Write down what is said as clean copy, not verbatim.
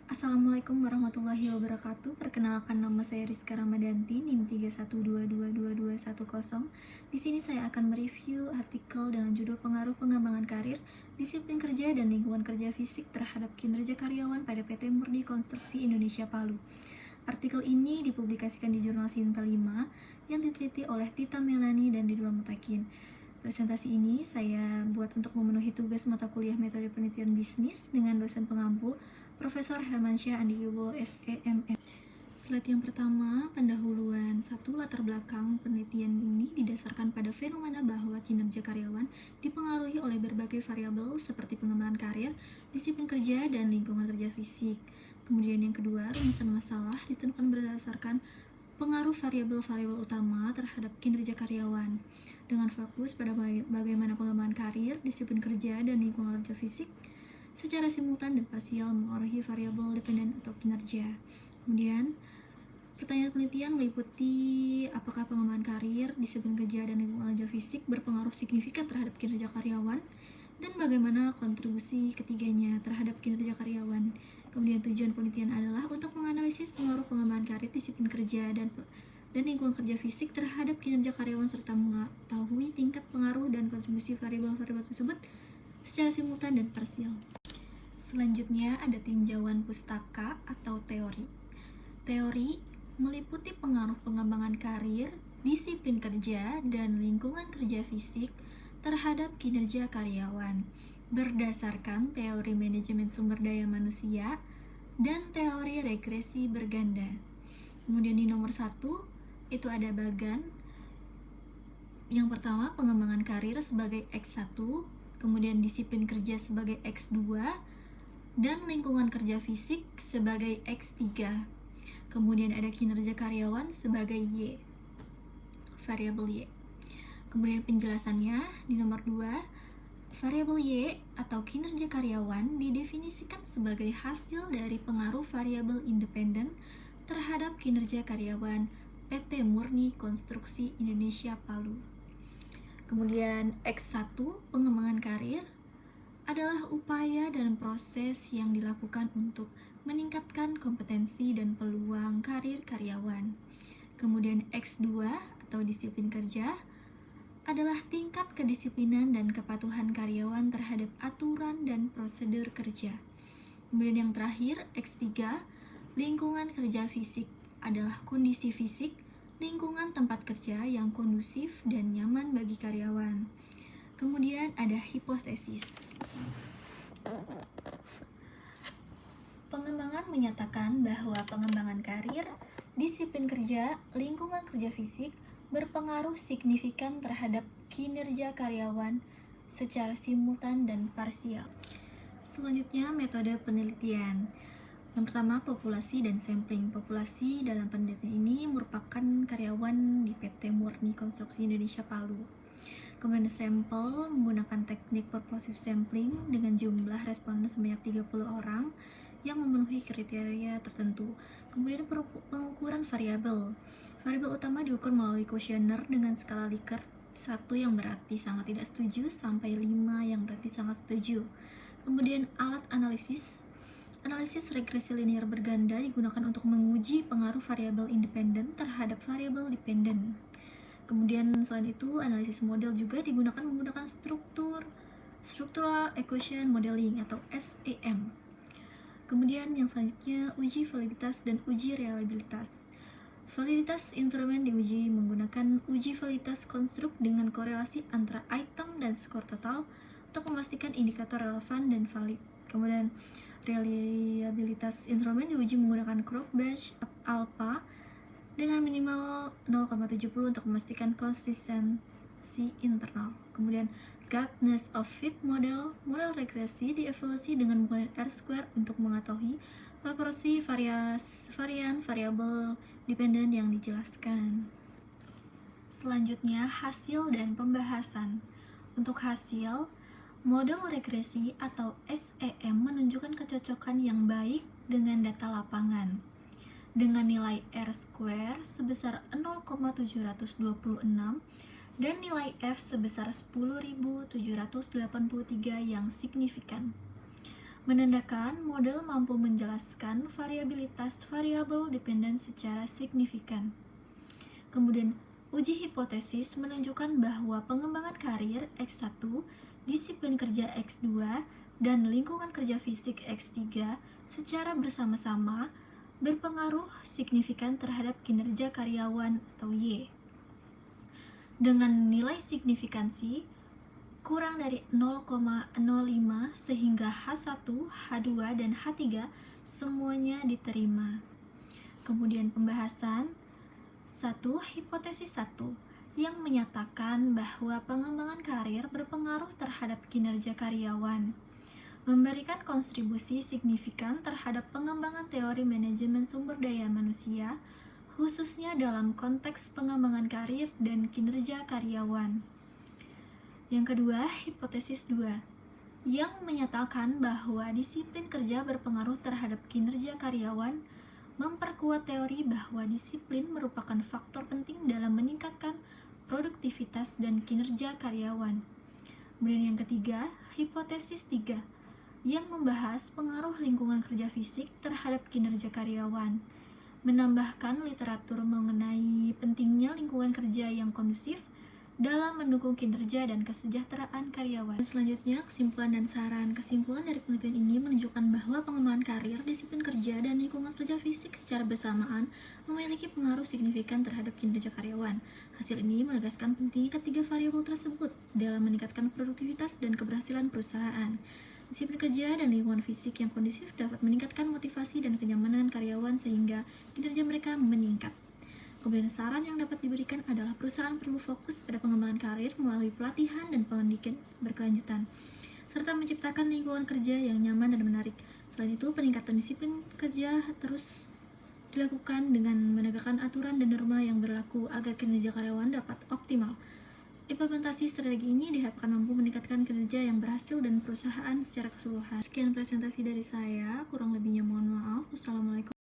Assalamualaikum warahmatullahi wabarakatuh. Perkenalkan, nama saya Rizka Ramadanti, NIM 312222110. Di sini saya akan mereview artikel dengan judul Pengaruh Pengembangan Karir, Disiplin Kerja dan Lingkungan Kerja Fisik terhadap Kinerja Karyawan pada PT Murni Konstruksi Indonesia Palu. Artikel ini dipublikasikan di jurnal Sinta 5 yang diteliti oleh Tita Melani dan Ridwan Mutakin. Presentasi ini saya buat untuk memenuhi tugas mata kuliah Metode Penelitian Bisnis dengan dosen pengampu Profesor Hermansyah Andi Yubo, SEMM. Slide yang pertama, pendahuluan. 1. Latar belakang penelitian ini didasarkan pada fenomena bahwa kinerja karyawan dipengaruhi oleh berbagai variabel seperti pengembangan karir, disiplin kerja, dan lingkungan kerja fisik. Kemudian yang kedua, rumusan masalah ditentukan berdasarkan pengaruh variabel-variabel utama terhadap kinerja karyawan dengan fokus pada bagaimana pengembangan karir, disiplin kerja, dan lingkungan kerja fisik secara simultan dan parsial mengaruhi variabel dependen atau kinerja. Kemudian, pertanyaan penelitian meliputi apakah pengembangan karir, disiplin kerja, dan lingkungan kerja fisik berpengaruh signifikan terhadap kinerja karyawan, dan bagaimana kontribusi ketiganya terhadap kinerja karyawan. Kemudian tujuan penelitian adalah untuk menganalisis pengaruh pengembangan karir, disiplin kerja, dan lingkungan kerja fisik terhadap kinerja karyawan serta mengetahui tingkat pengaruh dan kontribusi variabel-variabel tersebut secara simultan dan parsial. Selanjutnya ada tinjauan pustaka atau teori. Teori meliputi pengaruh pengembangan karir, disiplin kerja, dan lingkungan kerja fisik terhadap kinerja karyawan berdasarkan teori manajemen sumber daya manusia dan teori regresi berganda. Kemudian di nomor 1 itu ada bagan. Yang pertama, pengembangan karir sebagai X1, kemudian disiplin kerja sebagai X2, dan lingkungan kerja fisik sebagai X3. Kemudian ada kinerja karyawan sebagai Y, variabel Y. Kemudian penjelasannya di nomor 2, variabel Y atau kinerja karyawan didefinisikan sebagai hasil dari pengaruh variabel independen terhadap kinerja karyawan PT Murni Konstruksi Indonesia Palu. Kemudian X1, pengembangan karir, adalah upaya dan proses yang dilakukan untuk meningkatkan kompetensi dan peluang karir karyawan. Kemudian X2 atau disiplin kerja adalah tingkat kedisiplinan dan kepatuhan karyawan terhadap aturan dan prosedur kerja. Kemudian yang terakhir, X3, lingkungan kerja fisik, adalah kondisi fisik, lingkungan tempat kerja yang kondusif dan nyaman bagi karyawan. Kemudian ada hipotesis. Pengembangan menyatakan bahwa pengembangan karir, disiplin kerja, lingkungan kerja fisik berpengaruh signifikan terhadap kinerja karyawan secara simultan dan parsial. Selanjutnya, metode penelitian. Yang pertama, populasi dan sampling. Populasi dalam penelitian ini merupakan karyawan di PT Murni Konstruksi Indonesia Palu. Kemudian sampel menggunakan teknik purposive sampling dengan jumlah responden sebanyak 30 orang yang memenuhi kriteria tertentu. Kemudian pengukuran variabel. Variabel utama diukur melalui kuesioner dengan skala Likert 1 yang berarti sangat tidak setuju sampai 5 yang berarti sangat setuju. Kemudian alat analisis. Analisis regresi linear berganda digunakan untuk menguji pengaruh variabel independen terhadap variabel dependen. Kemudian selain itu, analisis model juga digunakan menggunakan Structural Equation Modeling atau SEM. Kemudian yang selanjutnya, uji validitas dan uji reliabilitas. Validitas instrumen diuji menggunakan uji validitas konstruk dengan korelasi antara item dan skor total untuk memastikan indikator relevan dan valid. Kemudian reliabilitas instrumen diuji menggunakan Crouch alpha dengan minimal 0,70 untuk memastikan konsistensi internal. Kemudian Gartner's of Fit model regresi dievaluasi dengan menggunakan R-square untuk mengetahui proporsi varian variabel dependen yang dijelaskan. Selanjutnya, hasil dan pembahasan. Untuk hasil, model regresi atau SEM menunjukkan kecocokan yang baik dengan data lapangan dengan nilai R-square sebesar 0,726 dan nilai F sebesar 10.783 yang signifikan. menandakan model mampu menjelaskan variabilitas variabel dependen secara signifikan. Kemudian, uji hipotesis menunjukkan bahwa pengembangan karir X1, disiplin kerja X2, dan lingkungan kerja fisik X3 secara bersama-sama berpengaruh signifikan terhadap kinerja karyawan atau Y. Dengan nilai signifikansi kurang dari 0,05 sehingga H1, H2, dan H3 semuanya diterima. Kemudian pembahasan 1. Hipotesis 1 yang menyatakan bahwa pengembangan karir berpengaruh terhadap kinerja karyawan, memberikan kontribusi signifikan terhadap pengembangan teori manajemen sumber daya manusia, khususnya dalam konteks pengembangan karir dan kinerja karyawan. Yang kedua, hipotesis 2 yang menyatakan bahwa disiplin kerja berpengaruh terhadap kinerja karyawan, memperkuat teori bahwa disiplin merupakan faktor penting dalam meningkatkan produktivitas dan kinerja karyawan. Kemudian yang ketiga, hipotesis 3 yang membahas pengaruh lingkungan kerja fisik terhadap kinerja karyawan, menambahkan literatur mengenai pentingnya lingkungan kerja yang kondusif dalam mendukung kinerja dan kesejahteraan karyawan. Selanjutnya, kesimpulan dan saran. Kesimpulan dari penelitian ini menunjukkan bahwa pengembangan karir, disiplin kerja, dan lingkungan kerja fisik secara bersamaan memiliki pengaruh signifikan terhadap kinerja karyawan. Hasil ini menegaskan pentingnya ketiga variabel tersebut dalam meningkatkan produktivitas dan keberhasilan perusahaan. Disiplin kerja dan lingkungan fisik yang kondusif dapat meningkatkan motivasi dan kenyamanan karyawan sehingga kinerja mereka meningkat. Kemudian saran yang dapat diberikan adalah perusahaan perlu fokus pada pengembangan karir melalui pelatihan dan pendidikan berkelanjutan, serta menciptakan lingkungan kerja yang nyaman dan menarik. Selain itu, peningkatan disiplin kerja terus dilakukan dengan menegakkan aturan dan norma yang berlaku agar kinerja karyawan dapat optimal. Implementasi strategi ini diharapkan mampu meningkatkan kinerja yang berhasil dan perusahaan secara keseluruhan. Sekian presentasi dari saya, kurang lebihnya mohon maaf. Wassalamualaikum.